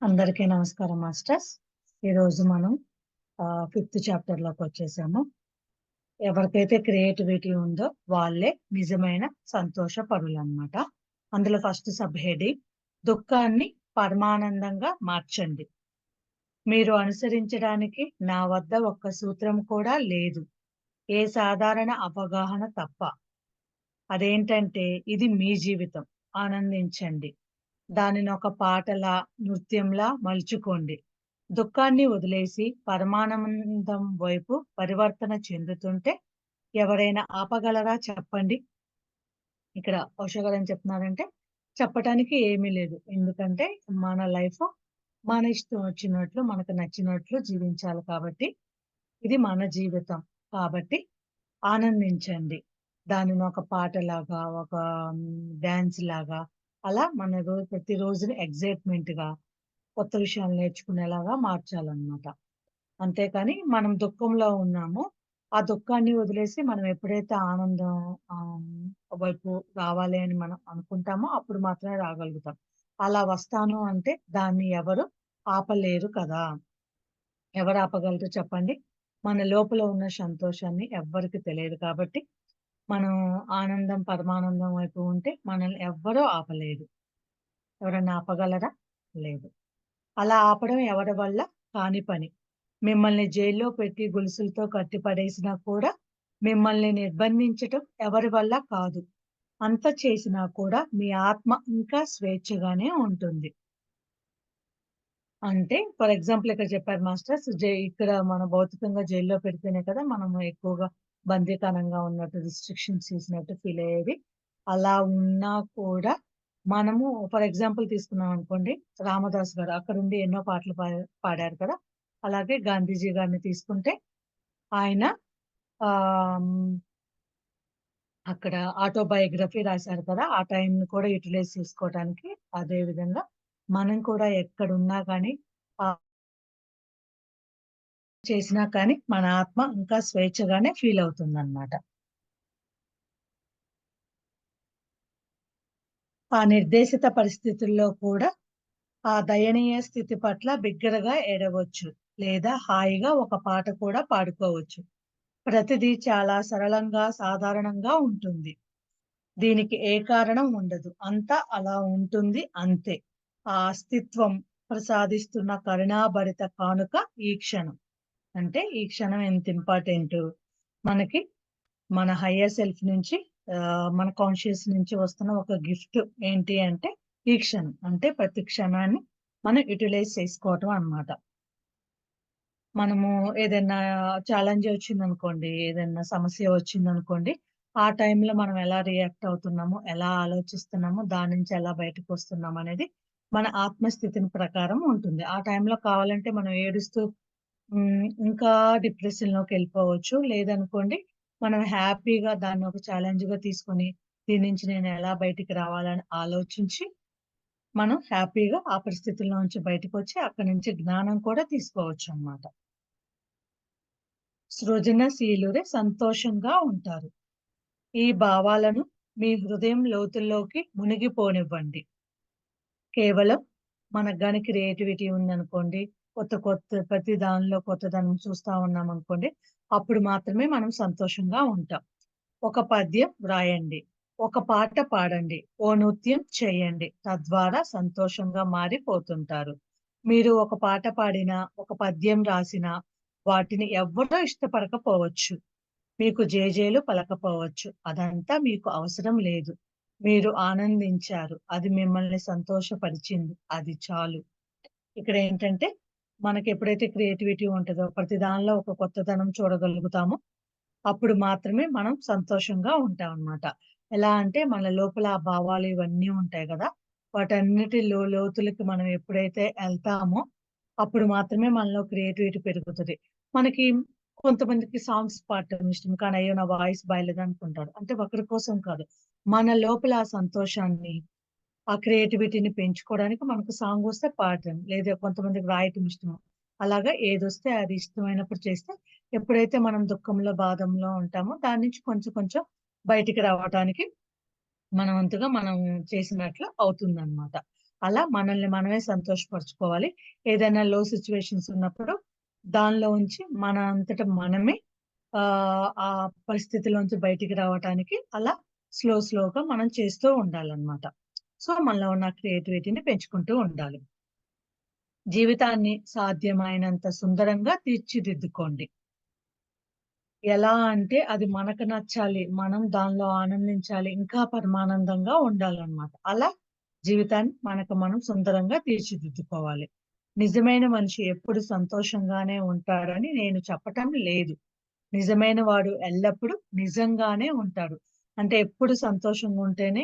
అందరికీ నమస్కారం మాస్టర్స్. ఈరోజు మనం ఫిఫ్త్ చాప్టర్‌లోకి వచ్చేసాము. ఎవరికైతే క్రియేటివిటీ ఉందో వాళ్ళే నిజమైన సంతోష పరులన్నమాట. అందులో ఫస్ట్ సబ్ హెడింగ్ దుఃఖాన్ని పరమానందంగా మార్చండి. మీరు అనుసరించడానికి నా వద్ద ఒక్క సూత్రం కూడా లేదు. ఏ సాధారణ అవగాహన తప్ప. అదేంటంటే ఇది మీ జీవితం. ఆనందించండి. దానిని ఒక పాటలా, నృత్యంలా మలుచుకోండి. దుఃఖాన్ని వదిలేసి పరమానందం వైపు పరివర్తన చెందుతుంటే ఎవరైనా ఆపగలరా చెప్పండి? ఇక్కడ ఓషో గారు ఏం చెప్తున్నారంటే, చెప్పటానికి ఏమీ లేదు. ఎందుకంటే మన లైఫ్ మన ఇష్టం వచ్చినట్లు, మనకు నచ్చినట్లు జీవించాలి కాబట్టి, ఇది మన జీవితం. కాబట్టి ఆనందించండి. దానిని ఒక పాటలాగా, ఒక డాన్స్ లాగా అలా మన ప్రతి రోజుని ఎక్సైట్‌మెంట్‌గా, కొత్త విషయాలు నేర్చుకునేలాగా మార్చాలన్నమాట. అంతేకాని మనం దుఃఖంలో ఉన్నామో, ఆ దుఃఖాన్ని వదిలేసి మనం ఎప్పుడైతే ఆనందం వైపు రావాలి అని మనం అనుకుంటామో అప్పుడు మాత్రమే రాగలుగుతాం. అలా వస్తాను అంటే దాన్ని ఎవరు ఆపలేరు కదా! ఎవరు ఆపగలరు చెప్పండి? మన లోపల ఉన్న సంతోషాన్ని ఎవ్వరికీ తెలియదు కాబట్టి, మనం ఆనందం, పరమానందం వైపు ఉంటే మనల్ని ఎవ్వరూ ఆపలేరు. ఎవరన్నా ఆపగలరా? లేదు. అలా ఆపడం ఎవరి వల్ల కాని పని. మిమ్మల్ని జైల్లో పెట్టి గొలుసులతో కట్టి పడేసినా కూడా మిమ్మల్ని నిర్బంధించటం ఎవరి వల్ల కాదు. అంత చేసినా కూడా మీ ఆత్మ ఇంకా స్వేచ్ఛగానే ఉంటుంది. అంటే ఫర్ ఎగ్జాంపుల్ ఇక్కడ చెప్పారు మాస్టర్స్ ఇక్కడ మన భౌతికంగా జైల్లో పెడితేనే కదా మనం ఎక్కువగా బందీకానంగా ఉన్నట్టు రిస్ట్రిక్షన్స్ చేసినట్టు ఫీల్ అయ్యేది. అలా ఉన్నా కూడా మనము ఫర్ ఎగ్జాంపుల్ తీసుకున్నాం అనుకోండి. రామదాస్ గారు అక్కడుండి ఎన్నో పాటలు పాడారు కదా! అలాగే గాంధీజీ గారిని తీసుకుంటే ఆయన ఆహ్, హ్మ్, అక్కడ ఆటోబయోగ్రఫీ రాశారు కదా! ఆ టైంని కూడా యుటిలైజ్ చేసుకోవటానికి అదే విధంగా మనం కూడా ఎక్కడున్నా గాని చేసినా కానీ మన ఆత్మ ఇంకా స్వేచ్ఛగానే ఫీల్ అవుతుందన్నమాట. ఆ నిర్దేశిత పరిస్థితుల్లో కూడా ఆ దయనీయ స్థితి పట్ల బిగ్గరగా ఏడవచ్చు. లేదా హాయిగా ఒక పాట కూడా పాడుకోవచ్చు. ప్రతిదీ చాలా సరళంగా, సాధారణంగా ఉంటుంది. దీనికి ఏ కారణం ఉండదు. అంతా అలా ఉంటుంది అంతే. ఆ అస్తిత్వం ప్రసాదిస్తున్న కరుణాభరిత కానుక ఈ క్షణం. అంటే ఈ క్షణం ఎంత ఇంపార్టెంటు. మనకి మన హయ్యర్ సెల్ఫ్ నుంచి మన కాన్షియస్ నుంచి వస్తున్న ఒక గిఫ్ట్ ఏంటి అంటే, ఈ క్షణం. అంటే ప్రతి క్షణాన్ని మనం యుటిలైజ్ చేసుకోవటం అన్నమాట. మనము ఏదైనా ఛాలెంజ్ వచ్చిందనుకోండి, ఏదైనా సమస్య వచ్చిందనుకోండి, ఆ టైంలో మనం ఎలా రియాక్ట్ అవుతున్నామో, ఎలా ఆలోచిస్తున్నామో, దాని నుంచి ఎలా బయటకొస్తున్నామనేది మన ఆత్మస్థితిని ప్రకారం ఉంటుంది. ఆ టైంలో కావాలంటే మనం ఏడుస్తూ ఇంకా డిప్రెషన్‌లోకెళ్ళిపోవచ్చు. లేదనుకోండి, మనం హ్యాపీగా దాన్ని ఒక ఛాలెంజ్‌గా తీసుకొని, దీని నుంచి నేను ఎలా బయటికి రావాలని ఆలోచించి, మనం హ్యాపీగా ఆ పరిస్థితుల్లోంచి బయటకొచ్చి, అక్కడి నుంచి జ్ఞానం కూడా తీసుకోవచ్చనమాట. సృజనశీలురే సంతోషంగా ఉంటారు. ఈ భావాలను మీ హృదయం లోతుల్లోకి మునిగిపోనివ్వండి. కేవలం మనకు గాని క్రియేటివిటీ ఉందనుకోండి, కొత్త కొత్త ప్రతి దానిలో కొత్తదనం చూస్తా ఉన్నామనుకోండి, అప్పుడు మాత్రమే మనం సంతోషంగా ఉంటాం. ఒక పద్యం వ్రాయండి. ఒక పాట పాడండి. ఓ నృత్యం చేయండి. తద్వారా సంతోషంగా మారిపోతుంటారు. మీరు ఒక పాట పాడినా, ఒక పద్యం రాసినా వాటిని ఎవ్వరూ ఇష్టపడకపోవచ్చు. మీకు జేజేలు పలకపోవచ్చు. అదంతా మీకు అవసరం లేదు. మీరు ఆనందించారు. అది మిమ్మల్ని సంతోషపరిచింది. అది చాలు. ఇక్కడేంటంటే, మనకెప్పుడైతే క్రియేటివిటీ ఉంటదో, ప్రతి దానిలో ఒక కొత్తదనం చూడగలుగుతామో, అప్పుడు మాత్రమే మనం సంతోషంగా ఉంటామనమాట. ఎలా అంటే, మన లోపల ఆ భావాలు ఇవన్నీ ఉంటాయి గదా! వాటన్నిటి లోతులకి మనం ఎప్పుడైతే ఎళ్తామో, అప్పుడు మాత్రమే మనలో క్రియేటివిటీ పెరుగుతది. మనకి కొంతమందికి సాంగ్స్ పాడటం ఇష్టం. కానీ, అయ్యో! నా వాయిస్ బాలేదనుకుంటారు. అంటే ఒకరి కోసం కాదు. మన లోపల ఆ సంతోషాన్ని ఆ క్రియేటివిటీని పెంచుకోవడానికి మనకు సాంగొస్తే పాడటం. లేదా కొంతమందికి రాయటం ఇష్టం. అలాగా ఏదొస్తే అది ఇష్టమైనప్పుడు చేస్తే, ఎప్పుడైతే మనం దుఃఖంలో, బాధంలో ఉంటామో దాని నుంచి కొంచెం కొంచెం బయటికి రావటానికి మన వంతుగా మనం చేసినట్లు అవుతుందనమాట. అలా మనల్ని మనమే సంతోషపరుచుకోవాలి. ఏదైనా లో సిట్యుయేషన్స్ ఉన్నప్పుడు దానిలో ఉంచి మన అంతట మనమే ఆ పరిస్థితిలోంచి బయటికి రావటానికి అలా స్లోగా మనం చేస్తూ ఉండాలన్నమాట. సో, మనలో ఉన్న క్రియేటివిటీని పెంచుకుంటూ ఉండాలి. జీవితాన్ని సాధ్యమైనంత సుందరంగా తీర్చిదిద్దుకోండి. ఎలా అంటే అది మనకు నచ్చాలి. మనం దానిలో ఆనందించాలి. ఇంకా పరమానందంగా ఉండాలన్నమాట. అలా జీవితాన్ని మనకు మనం సుందరంగా తీర్చిదిద్దుకోవాలి. నిజమైన మనిషి ఎప్పుడు సంతోషంగానే ఉంటాడని నేను చెప్పటం లేదు. నిజమైన వాడు ఎల్లప్పుడూ నిజంగానే ఉంటాడు. అంటే ఎప్పుడు సంతోషంగా ఉంటేనే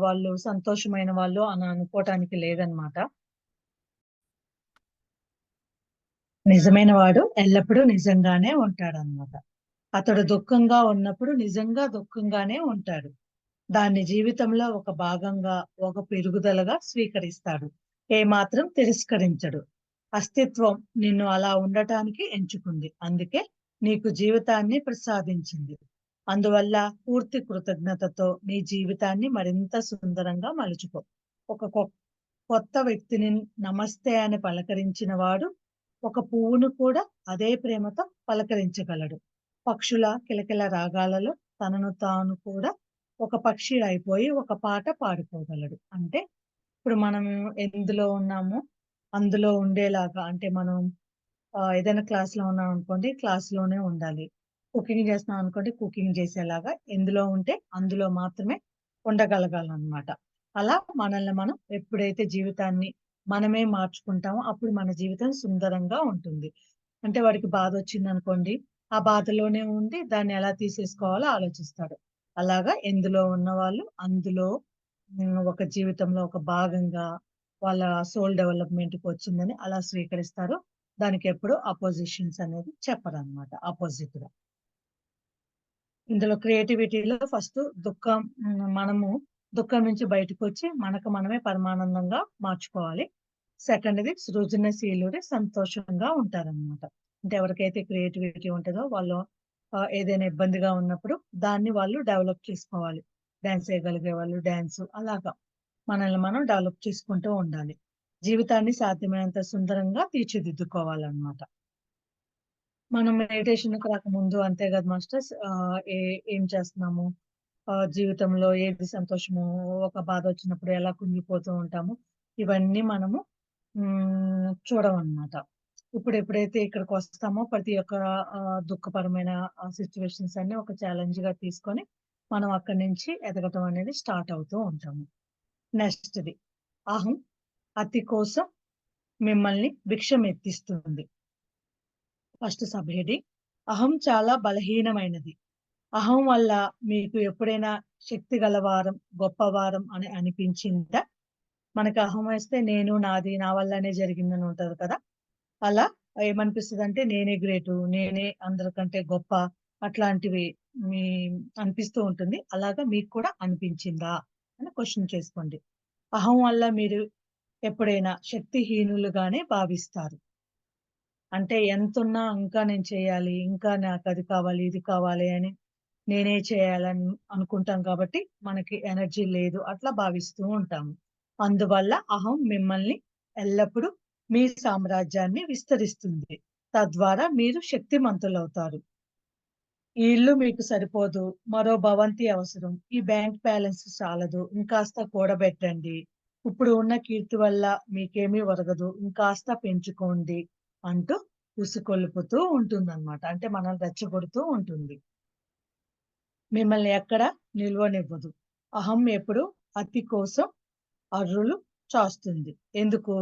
వాళ్ళు సంతోషమైన వాళ్ళు అని అనుకోవటానికి లేదనమాట. నిజమైన వాడు ఎల్లప్పుడూ నిజంగానే ఉంటాడనమాట. అతడు దుఃఖంగా ఉన్నప్పుడు నిజంగా దుఃఖంగానే ఉంటాడు. దాన్ని జీవితంలో ఒక భాగంగా, ఒక పెరుగుదలగా స్వీకరిస్తాడు. ఏమాత్రం తిరస్కరించడు. అస్తిత్వం నిన్ను అలా ఉండటానికి ఎంచుకుంది. అందుకే నీకు జీవితాన్ని ప్రసాదించింది. అందువల్ల పూర్తి కృతజ్ఞతతో నీ జీవితాన్ని మరింత సుందరంగా మలుచుకో. ఒక కొత్త వ్యక్తిని నమస్తే అని పలకరించిన వాడు ఒక పువ్వును కూడా అదే ప్రేమతో పలకరించగలడు. పక్షుల కిలకిల రాగాలలో తనను తాను కూడా ఒక పక్షి అయిపోయి ఒక పాట పాడుకోగలడు. అంటే ఇప్పుడు మనం ఎందులో ఉన్నామో అందులో ఉండేలాగా అంటే మనం ఏదైనా క్లాస్‌లో ఉన్నామనుకోండి క్లాస్‌లోనే ఉండాలి. కుకింగ్ చేస్తున్నాం అనుకోండి కుకింగ్ చేసేలాగా ఎందులో ఉంటే అందులో మాత్రమే ఉండగలగాలనమాట. అలా మనల్ని మనం ఎప్పుడైతే జీవితాన్ని మనమే మార్చుకుంటామో అప్పుడు మన జీవితం సుందరంగా ఉంటుంది. అంటే వాడికి బాధొచ్చిందనుకోండి, ఆ బాధలోనే ఉండి దాన్ని ఎలా తీసేసుకోవాలో ఆలోచిస్తాడు. అలాగా ఎందులో ఉన్నవాళ్ళు అందులో ఒక జీవితంలో ఒక భాగంగా వాళ్ళ సోల్ డెవలప్‌మెంట్‌కి వచ్చిందని అలా స్వీకరిస్తారు. దానికెప్పుడు అపోజిషన్స్ అనేది చెప్పరనమాట. అపోజిట్‌గా. ఇందులో క్రియేటివిటీలో ఫస్ట్ దుఃఖం మనము దుఃఖం నుంచి బయటకొచ్చి మనకు మనమే పరమానందంగా మార్చుకోవాలి. సెకండ్‌ది సృజనశీలుడే సంతోషంగా ఉంటారనమాట. అంటే ఎవరికైతే క్రియేటివిటీ ఉంటదో వాళ్ళు ఏదైనా ఇబ్బందిగా ఉన్నప్పుడు దాన్ని వాళ్ళు డెవలప్ చేసుకోవాలి. డాన్స్ చేయగలిగే వాళ్ళు డాన్సు అలాగా మనల్ని మనం డెవలప్ చేసుకుంటూ ఉండాలి. జీవితాన్ని సాధ్యమైనంత సుందరంగా తీర్చిదిద్దుకోవాలనమాట. మనం మెడిటేషన్‌కి రాకముందు అంతే గదా మాస్టర్స్ ఏం చేస్తున్నాము? జీవితంలో ఏది సంతోషమో, ఒక బాధొచ్చినప్పుడు ఎలా కుంగిపోతూ ఉంటామో, ఇవన్నీ మనము చూడమనమాట. ఇప్పుడు ఎప్పుడైతే ఇక్కడికొస్తామో ప్రతి ఒక్క దుఃఖపరమైన సిట్యుయేషన్స్ అన్నీ ఒక ఛాలెంజ్‌గా తీసుకొని, మనం అక్కడి నుంచి ఎదగటం అనేది స్టార్ట్ అవుతూ ఉంటాము. నెక్స్ట్‌ది అహం అతి కోసం మిమ్మల్ని భిక్షమెత్తిస్తుంది. ఫస్ట్ సబ్ హెడింగ్ అహం చాలా బలహీనమైనది. అహం వల్ల మీకు ఎప్పుడైనా శక్తి గలవారం, గొప్పవారం అని అనిపించిందా? మనకు అహం వేస్తే నేను, నాది, నా వల్లనే జరిగిందని ఉంటది కదా! అలా ఏమనిపిస్తదంటే నేనే గ్రేటు, నేనే అందరికంటే గొప్ప అట్లాంటివి మీ అనిపిస్తూ ఉంటుంది. అలాగా మీకు కూడా అనిపించిందా? అని క్వెషన్ చేసుకోండి. అహం వల్ల మీరు ఎప్పుడైనా శక్తిహీనులుగానే భావిస్తారు. అంటే ఎంతున్నా ఇంకా నేను చేయాలి, ఇంకా నాకది కావాలి, ఇది కావాలి అని నేనే చేయాలని అనుకుంటాం కాబట్టి మనకి ఎనర్జీ లేదు. అట్లా భావిస్తూ ఉంటాము. అందువల్ల అహం మిమ్మల్ని ఎల్లప్పుడూ మీ సామ్రాజ్యాన్ని విస్తరిస్తుంది. తద్వారా మీరు శక్తిమంతులవుతారు. ఈ ఇల్లు మీకు సరిపోదు. మరో భవంతి అవసరం. ఈ బ్యాంక్ బ్యాలెన్స్ చాలదు. ఇంకాస్త కూడబెట్టండి. ఇప్పుడు ఉన్న కీర్తి వల్ల మీకేమీ ఒరగదు. ఇంకాస్త పెంచుకోండి అంటూ ఉసిగొల్పుతూ ఉంటుందన్నమాట. అంటే మనల్ని రెచ్చగొడుతూ ఉంటుంది. మిమ్మల్ని ఎక్కడ నిల్వనివ్వదు. అహం ఎప్పుడు అతి కోసం అర్రులు చాస్తుంది. ఎందుకు?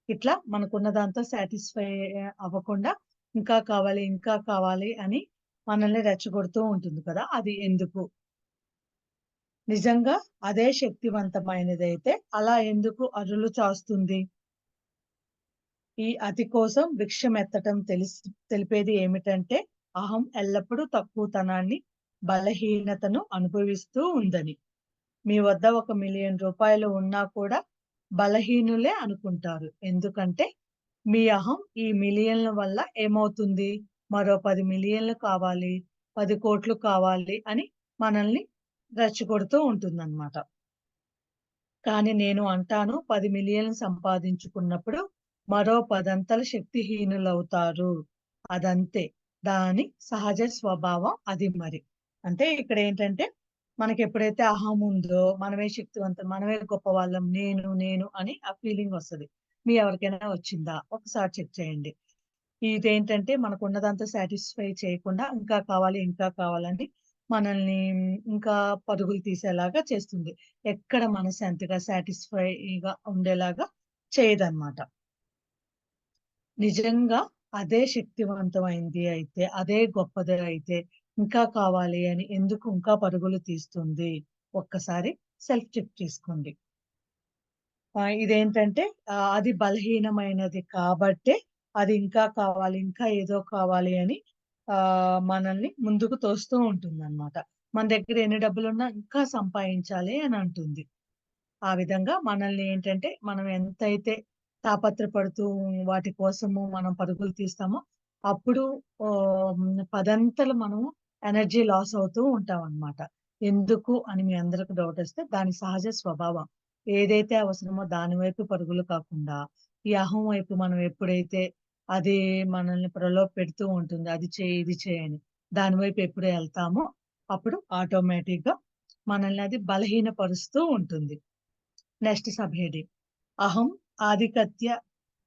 ఇట్లా మనకున్న దాంతో సాటిస్ఫై అవ్వకుండా ఇంకా కావాలి, ఇంకా కావాలి అని మనల్ని రెచ్చగొడుతూ ఉంటుంది కదా! అది ఎందుకు? నిజంగా అదే శక్తివంతమైనదైతే అలా ఎందుకు అర్రులు చాస్తుంది? ఈ అతి కోసం భిక్షమెత్తటం తెలిపేది ఏమిటంటే, అహం ఎల్లప్పుడూ తక్కువతనాన్ని, బలహీనతను అనుభవిస్తూ ఉందని. మీ వద్ద ఒక రూ. 1,000,000 ఉన్నా కూడా బలహీనులే అనుకుంటారు. ఎందుకంటే, మీ అహం ఈ మిలియన్ల వల్ల ఏమవుతుంది? మరో 10,000,000 కావాలి, 10,00,00,000 కావాలి అని మనల్ని రెచ్చగొడుతూ ఉంటుందన్నమాట. కానీ నేను అంటాను 10,000,000 సంపాదించుకున్నప్పుడు మరో పదంతలు శక్తిహీనులవుతారు. అదంతే. దాని సహజ స్వభావం అది మరి. అంటే ఇక్కడేంటంటే మనకెప్పుడైతే అహం ఉందో, మనమే శక్తివంతం, మనమే గొప్పవాళ్ళం, నేను అని ఆ ఫీలింగొస్తది. మీ ఎవరికైనా వచ్చిందా? ఒకసారి చెక్ చేయండి. ఇదేంటంటే మనకున్నదంతా సాటిస్ఫై చేయకుండా ఇంకా కావాలి, ఇంకా కావాలని మనల్ని ఇంకా పరుగులు తీసేలాగా చేస్తుంది. ఎక్కడ మనశ్శాంతిగా, సాటిస్ఫైగా ఉండేలాగా చేయదనమాట. నిజంగా అదే శక్తివంతమైంది అయితే, అదే గొప్పది అయితే, ఇంకా కావాలి అని ఎందుకు ఇంకా పరుగులు తీస్తుంది? ఒక్కసారి సెల్ఫ్ చెక్ చేసుకోండి. ఇదేంటంటే అది బలహీనమైనది కాబట్టే అది ఇంకా కావాలి, ఇంకా ఏదో కావాలి అని మనల్ని ముందుకు తోస్తూ ఉంటుందన్నమాట. మన దగ్గర ఎన్ని డబ్బులున్నా ఇంకా సంపాదించాలి అని అంటుంది. ఆ విధంగా మనల్ని ఏంటంటే మనం ఎంతైతే తాపత్రపడుతూ వాటి కోసము మనం పరుగులు తీస్తామో అప్పుడు పదంతలు మనము ఎనర్జీ లాస్ అవుతూ ఉంటామన్నమాట. ఎందుకు అని మీ అందరికి డౌటొస్తే దాని సహజ స్వభావం. ఏదైతే అవసరమో దాని వైపు పరుగులు కాకుండా, ఈ అహం వైపు మనం ఎప్పుడైతే అది మనల్ని ప్రలోభపెడుతూ ఉంటుంది. అది చెయి, ఇది చెయి అని. దాని వైపు ఎప్పుడు ఎళ్తామో అప్పుడు ఆటోమేటిక్‌గా మనల్ని అది బలహీనపరుస్తూ ఉంటుంది. Next sub heading. అహం ఆధిపత్య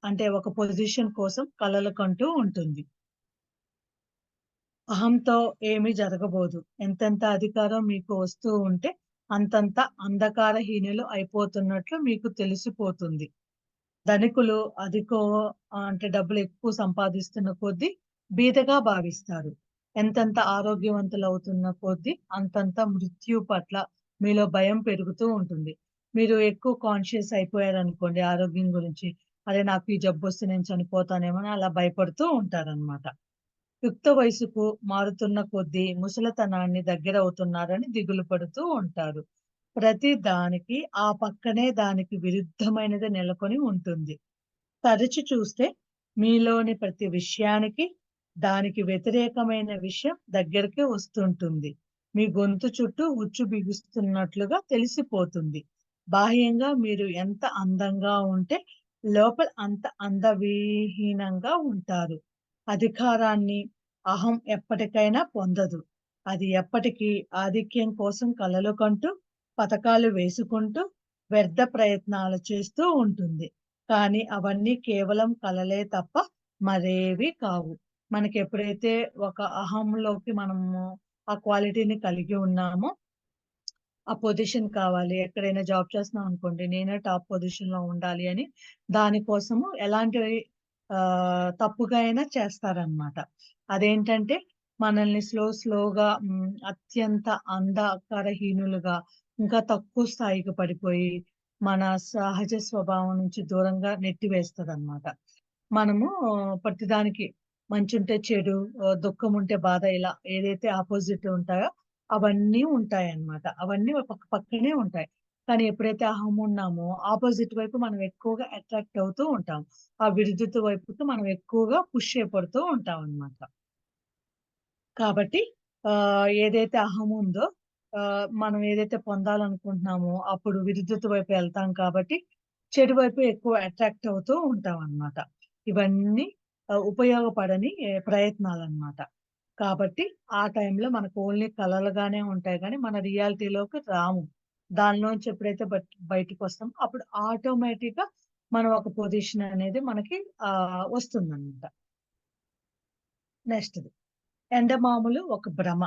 అంటే ఒక పొజిషన్ కోసం కలలు కంటూ ఉంటుంది. అహంతో ఏమీ జరగబోదు. ఎంతెంత అధికారం మీకు వస్తూ ఉంటే అంతంత అంధకారహీనులు అయిపోతున్నట్లు మీకు తెలిసిపోతుంది. ధనికులు అంటే డబ్బులెక్కువ సంపాదిస్తున్న కొద్దీ బీదగా భావిస్తారు. ఎంతెంత ఆరోగ్యవంతులవుతున్న కొద్దీ అంతంత మృత్యు పట్ల మీలో భయం పెరుగుతూ ఉంటుంది. మీరు ఎక్కువ కాన్షియస్ అయిపోయారనుకోండి ఆరోగ్యం గురించి, అరే! నాకు ఈ జబ్బొస్తే నేను చనిపోతానేమో అని అలా భయపడుతూ ఉంటారనమాట. యుక్త వయసుకు మారుతున్న కొద్దీ ముసలితనాన్ని దగ్గరవుతున్నారని దిగులు పడుతూ ఉంటారు. ప్రతి దానికి ఆ పక్కనే దానికి విరుద్ధమైనది నెలకొని ఉంటుంది. తరచి చూస్తే మీలోని ప్రతి విషయానికి దానికి వ్యతిరేకమైన విషయం దగ్గరికి వస్తుంటుంది. మీ గొంతు చుట్టూ ఉచ్చు బిగుస్తున్నట్లుగా తెలిసిపోతుంది. బాహ్యంగా మీరు ఎంత అందంగా ఉంటే లోపల అంత అందవిహీనంగా ఉంటారు. అధికారాన్ని అహం ఎప్పటికైనా పొందదు. అది ఎప్పటికీ ఆధిక్యం కోసం కలలు కంటూ, పథకాలు వేసుకుంటూ, వ్యర్థ ప్రయత్నాలు చేస్తూ ఉంటుంది. కానీ అవన్నీ కేవలం కలలే తప్ప మరేవి కావు. మనకెప్పుడైతే ఒక అహంలోకి మనము ఆ క్వాలిటీని కలిగి ఉన్నామో, ఆ పొజిషన్ కావాలి. ఎక్కడైనా జాబ్ చేస్తున్నాం అనుకోండి, నేనే టాప్ పొజిషన్‌లో ఉండాలి అని దానికోసము ఎలాంటివి తప్పుగా అయినా చేస్తారనమాట. అదేంటంటే మనల్ని స్లోగా అత్యంత అంధకారహీనులుగా, ఇంకా తక్కువ స్థాయికి పడిపోయి, మన సహజ స్వభావం నుంచి దూరంగా నెట్టివేస్తదనమాట. మనము ప్రతిదానికి మంచుంటే చెడు, దుఃఖముంటే బాధ ఇలా ఏదైతే అపోజిట్ ఉంటాయో అవన్నీ ఉంటాయన్నమాట. అవన్నీ ఒక పక్క పక్కనే ఉంటాయి. కానీ ఎప్పుడైతే అహం ఉన్నామో ఆపోజిట్ వైపు మనం ఎక్కువగా అట్రాక్ట్ అవుతూ ఉంటాం. ఆ విరుద్ధత వైపుకి మనం ఎక్కువగా పుష్ చేయబడుతూ ఉంటామన్నమాట. కాబట్టి ఏదైతే అహం ఉందో మనం ఏదైతే పొందాలనుకుంటున్నామో అప్పుడు విరుద్ధత వైపు ఎళ్తాం కాబట్టి చెడు వైపు ఎక్కువ అట్రాక్ట్ అవుతూ ఉంటామన్నమాట. ఇవన్నీ ఉపయోగపడని ప్రయత్నాలన్నమాట. కాబట్టి ఆ టైంలో మనకు ఓన్లీ కలలుగానే ఉంటాయి గానీ, మన రియాలిటీలోకి రాము. దానిలోంచి ఎప్పుడైతే బయటికొస్తామో అప్పుడు ఆటోమేటిక్‌గా మనం ఒక పొజిషన్ అనేది మనకి వస్తుందన్నమాట. నెక్స్ట్‌ది ఎండమాములు ఒక భ్రమ.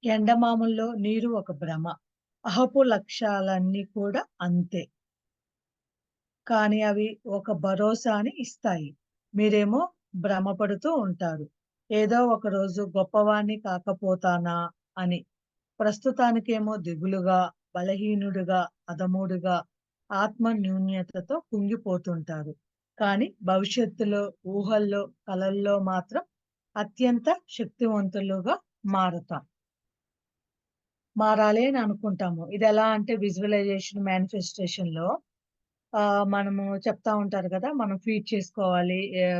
ఎండమాముల్లో నీరు ఒక భ్రమ. అహపు లక్ష్యాలన్నీ కూడా అంతే. కానీ అవి ఒక భరోసాని ఇస్తాయి. మీరేమో భ్రమపడుతూ ఉంటారు. ఏదో ఒక రోజు గొప్పవాడిని కాకపోతానా అని. ప్రస్తుతానికేమో దిగులుగా, బలహీనుడిగా, అధముడుగా, ఆత్మ న్యూన్యతతో కుంగిపోతుంటారు. కానీ భవిష్యత్తులో, ఊహల్లో, కలల్లో మాత్రం అత్యంత శక్తివంతులుగా మారతాం. మారాలి అని అనుకుంటాము. ఇదెలా అంటే విజువలైజేషన్, మేనిఫెస్టేషన్‌లో మనము చెప్తా ఉంటారు గదా! మనం ఫీడ్ చేసుకోవాలి,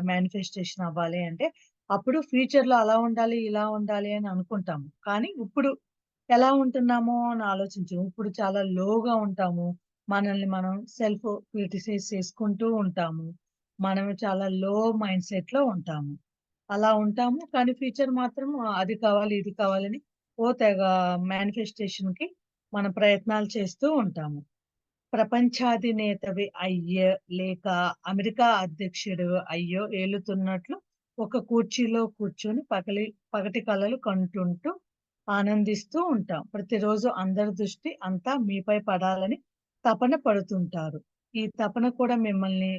మేనిఫెస్టేషన్ అవ్వాలి అంటే, అప్పుడు ఫ్యూచర్‌లో అలా ఉండాలి, ఇలా ఉండాలి అని అనుకుంటాము. కానీ ఇప్పుడు ఎలా ఉంటున్నామో అని ఆలోచించము. ఇప్పుడు చాలా లోగా ఉంటాము. మనల్ని మనం సెల్ఫ్ క్రిటిసైజ్ చేసుకుంటూ ఉంటాము. మనం చాలా లో మైండ్ సెట్‌లో ఉంటాము. అలా ఉంటాము. కానీ ఫ్యూచర్ మాత్రం అది కావాలి, ఇది కావాలని తెగ మేనిఫెస్టేషన్‌కి మన ప్రయత్నాలు చేస్తూ ఉంటాము. ప్రపంచాధినేతవి అయ్యో లేక అమెరికా అధ్యక్షుడు అయ్యో ఏలుతున్నట్లు ఒక కుర్చీలో కూర్చొని పగటి కలలు కంటుంటూ ఆనందిస్తూ ఉంటాం. ప్రతిరోజు అందరి దృష్టి అంతా మీపై పడాలని తపన పడుతుంటారు. ఈ తపన కూడా మిమ్మల్ని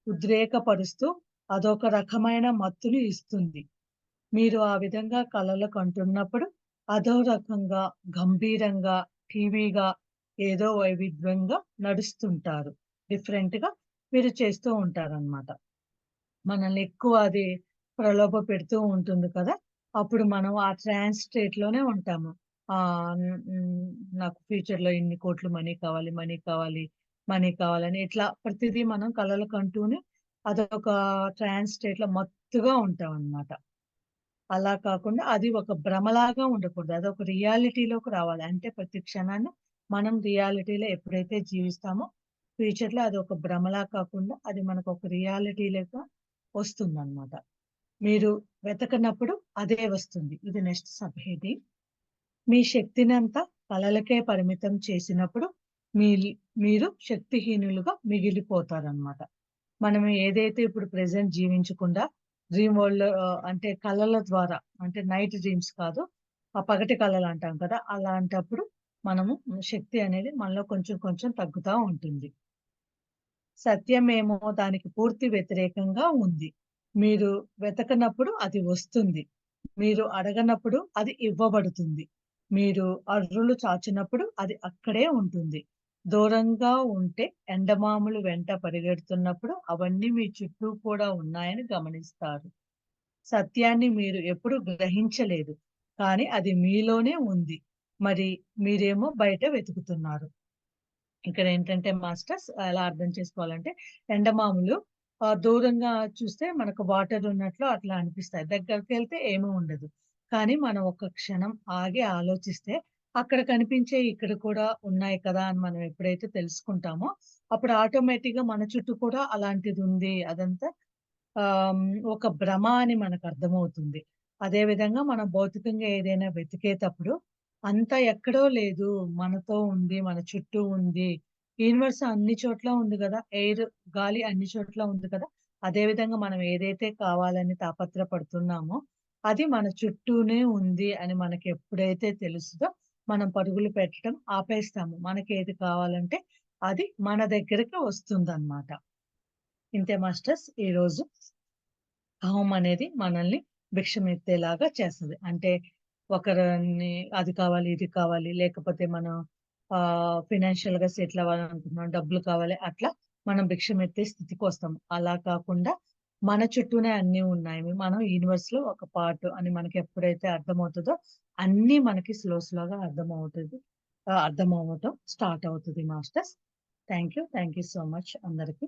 ఉద్రేకపరుస్తూ అదొక రకమైన మత్తుని ఇస్తుంది. మీరు ఆ విధంగా కలలు కంటున్నప్పుడు అదో రకంగా, గంభీరంగా, టీవీగా ఏదో వైవిధ్యంగా నడుస్తుంటారు. డిఫరెంట్‌గా మీరు చేస్తూ ఉంటారనమాట. మనల్ని ఎక్కువ అది ప్రలోభ పెడుతూ ఉంటుంది కదా! అప్పుడు మనం ఆ ట్రాన్స్ స్టేట్‌లోనే ఉంటాము. నాకు ఫ్యూచర్‌లో ఇన్ని కోట్లు మనీ కావాలి, మనీ కావాలి, మనీ కావాలని ఇట్లా ప్రతిదీ మనం కలలు కంటూనే అదొక ట్రాన్స్ స్టేట్‌లో మత్తుగా ఉంటామనమాట. అలా కాకుండా అది ఒక భ్రమలాగా ఉండకూడదు. అదొక రియాలిటీలోకి రావాలి. అంటే ప్రతి క్షణాన్ని మనం రియాలిటీలో ఎప్పుడైతే జీవిస్తామో ఫ్యూచర్‌లో అదొక భ్రమలా కాకుండా అది మనకొక రియాలిటీ‌లోగా వస్తుందనమాట. మీరు వెతకనప్పుడు అదే వస్తుంది. ఇది నెక్స్ట్ సబ్ హెడ్డింగ్. మీ శక్తినంతా కలలకే పరిమితం చేసినప్పుడు మీల్ మీరు శక్తిహీనులుగా మిగిలిపోతారనమాట. మనం ఏదైతే ఇప్పుడు ప్రెజెంట్ జీవించకుండా డ్రీమ్ వరల్డ్‌లో అంటే కలల ద్వారా అంటే నైట్ డ్రీమ్స్ కాదు. ఆ పగటి కలలు అంటాం కదా! అలాంటప్పుడు మనము శక్తి అనేది మనలో కొంచెం కొంచెం తగ్గుతా ఉంటుంది. సత్యమేమో దానికి పూర్తి వ్యతిరేకంగా ఉంది. మీరు వెతకనప్పుడు అది వస్తుంది. మీరు అడగనప్పుడు అది ఇవ్వబడుతుంది. మీరు అర్రులు చాచినప్పుడు అది అక్కడే ఉంటుంది. దూరంగా ఉంటే ఎండమాములు వెంట పరిగెడుతున్నప్పుడు అవన్నీ మీ చుట్టూ కూడా ఉన్నాయని గమనిస్తారు. సత్యాన్ని మీరు ఎప్పుడు గ్రహించలేదు. కానీ అది మీలోనే ఉంది. మరి మీరేమో బయట వెతుకుతున్నారు. ఇక్కడేంటంటే మాస్టర్స్ ఎలా అర్థం చేసుకోవాలంటే, ఎండమాములు దూరంగా చూస్తే మనకు వాటర్ ఉన్నట్లు అట్లా అనిపిస్తాయి. దగ్గరికెళ్తే ఏమీ ఉండదు. కానీ మనం ఒక్క క్షణం ఆగి ఆలోచిస్తే, అక్కడ కనిపించే ఇక్కడ కూడా ఉన్నాయి కదా! అని మనం ఎప్పుడైతే తెలుసుకుంటామో, అప్పుడు ఆటోమేటిక్‌గా మన చుట్టూ కూడా అలాంటిదుంది. అదంతా ఒక భ్రమ అని మనకర్థమవుతుంది. అదే విధంగా మనం భౌతికంగా ఏదైనా వెతికేతప్పుడు అంతా ఎక్కడో లేదు. మనతో ఉంది. మన చుట్టూ ఉంది. యూనివర్స్ అన్ని చోట్ల ఉంది గదా! గాలి అన్ని చోట్ల ఉంది కదా! అదే విధంగా మనం ఏదైతే కావాలని తాపత్రపడుతున్నామో, అది మన చుట్టూనే ఉంది అని మనకెప్పుడైతే తెలుస్తదో, మనం పరుగులు పెట్టడం ఆపేస్తాము. మనకేది కావాలంటే అది మన దగ్గరికి వస్తుందన్నమాట. ఇంతే మాస్టర్స్ ఈరోజు అహం అనేది మనల్ని భిక్షమెత్తేలాగా చేస్తది. అంటే ఒకరిని అది కావాలి, ఇది కావాలి లేకపోతే మనం ఫైనాన్షియల్‌గా సెటిల్ అవ్వాలనుకుంటున్నాం, డబ్బులు కావాలి అట్లా మనం భిక్షమెత్తే స్థితికొస్తాం. అలా కాకుండా మన చుట్టూనే అన్నీ ఉన్నాయి. మనం యూనివర్స్‌లో ఒక పార్ట్ అని మనకెప్పుడైతే అర్థమవుతదో అన్నీ మనకి స్లోగా అర్థమవుతది. అర్థమవ్వటం స్టార్ట్ అవుతది masters. Thank you. Thank you so much అందరికి.